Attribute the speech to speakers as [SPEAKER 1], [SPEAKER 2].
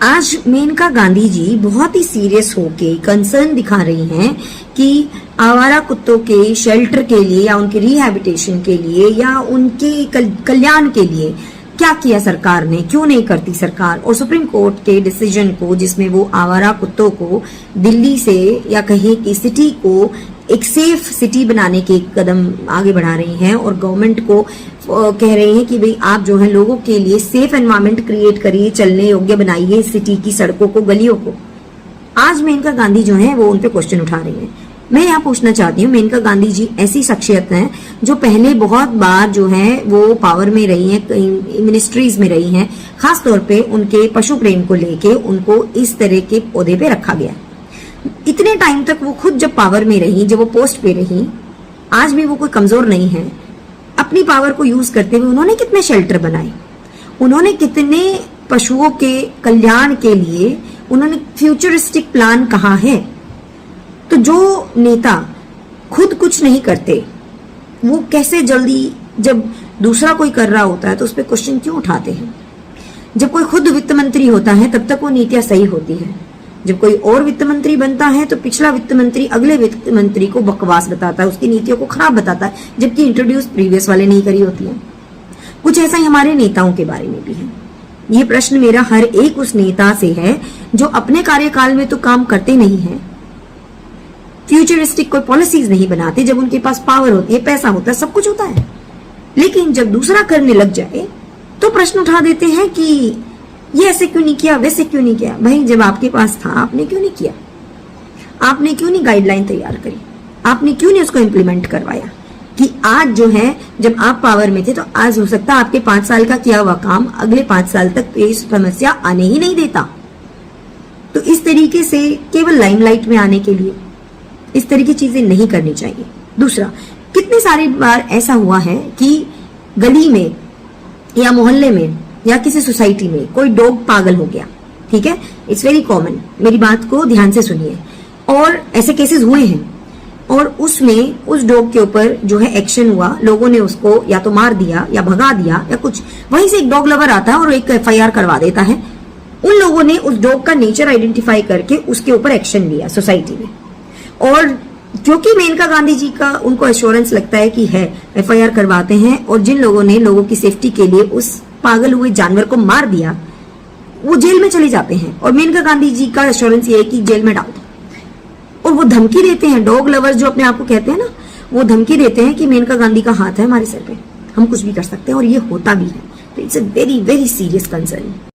[SPEAKER 1] आज मेनका गांधी जी बहुत ही सीरियस होके कंसर्न दिखा रही हैं कि आवारा कुत्तों के शेल्टर के लिए या उनके रिहैबिटेशन के लिए या उनके कल्याण के लिए क्या किया सरकार ने, क्यों नहीं करती सरकार। और सुप्रीम कोर्ट के डिसीजन को, जिसमें वो आवारा कुत्तों को दिल्ली से या कहीं की सिटी को एक सेफ सिटी बनाने के कदम आगे बढ़ा रही हैं और गवर्नमेंट को कह रही हैं कि भाई आप जो है लोगों के लिए सेफ एनवायरनमेंट क्रिएट करिए, चलने योग्य बनाइए सिटी की सड़कों को, गलियों को। आज मेनका गांधी जो है वो उन पे क्वेश्चन उठा रही है। मैं यहाँ पूछना चाहती हूँ, मेनका गांधी जी ऐसी शख्सियत हैं जो पहले बहुत बार जो है वो पावर में रही हैं, कई मिनिस्ट्रीज में रही हैं, खासतौर पे उनके पशु प्रेम को लेके उनको इस तरह के पौधे पे रखा गया। इतने टाइम तक वो खुद जब पावर में रही, जब वो पोस्ट पे रही, आज भी वो कोई कमजोर नहीं है। अपनी पावर को यूज करते हुए उन्होंने कितने शेल्टर बनाए, उन्होंने कितने पशुओं के कल्याण के लिए उन्होंने फ्यूचरिस्टिक प्लान कहा है। तो जो नेता खुद कुछ नहीं करते वो कैसे जल्दी, जब दूसरा कोई कर रहा होता है तो उस पर क्वेश्चन क्यों उठाते हैं। जब कोई खुद वित्त मंत्री होता है तब तक वो नीतियां सही होती है, जब कोई और वित्त मंत्री बनता है तो पिछला वित्त मंत्री अगले वित्त मंत्री को बकवास बताता है, उसकी नीतियों को खराब बताता है, जबकि इंट्रोड्यूस प्रीवियस वाले नहीं करी होती है। कुछ ऐसा ही हमारे नेताओं के बारे में भी है। ये प्रश्न मेरा हर एक उस नेता से है जो अपने कार्यकाल में तो काम करते नहीं है, फ्यूचरिस्टिक कोई पॉलिसीज नहीं बनाते। जब उनके पास पावर होती है, पैसा होता है, सब कुछ होता है, लेकिन जब दूसरा करने लग जाए तो प्रश्न उठा देते हैं कि ये ऐसे क्यों नहीं किया, वैसे क्यों नहीं किया। भाई जब आपके पास था आपने क्यों नहीं किया, आपने क्यों नहीं गाइडलाइन तैयार करी, आपने क्यों नहीं उसको इम्प्लीमेंट करवाया कि आज जो है जब आप पावर में थे तो आज हो सकता है आपके 5 साल का किया हुआ काम अगले 5 साल तक ये समस्या आने ही नहीं देता। तो इस तरीके से केवल लाइमलाइट में आने के लिए इस तरह की चीजें नहीं करनी चाहिए। दूसरा, कितने सारी बार ऐसा हुआ है कि गली में या मोहल्ले में या किसी सोसाइटी में कोई डॉग पागल हो गया, ठीक है, इट्स वेरी कॉमन, मेरी बात को ध्यान से सुनिए, और ऐसे केसेस हुए हैं और उसमें उस डॉग के ऊपर जो है एक्शन हुआ, लोगों ने उसको या तो मार दिया या भगा दिया या कुछ। वहीं से एक डॉग लवर आता है और एक FIR करवा देता है। उन लोगों ने उस डॉग का नेचर आइडेंटिफाई करके उसके ऊपर एक्शन लिया सोसाइटी में, और क्योंकि मेनका गांधी जी का उनको एश्योरेंस लगता है कि है, FIR करवाते हैं, और जिन लोगों ने लोगों की सेफ्टी के लिए उस पागल हुए जानवर को मार दिया वो जेल में चले जाते हैं, और मेनका गांधी जी का एश्योरेंस ये है कि जेल में डाल दो। और वो धमकी देते हैं, डॉग लवर्स जो अपने आप को कहते हैं ना, वो धमकी देते हैं कि मेनका गांधी का हाथ है हमारे सर पे, हम कुछ भी कर सकते हैं, और ये होता भी है। तो it's a very very serious concern.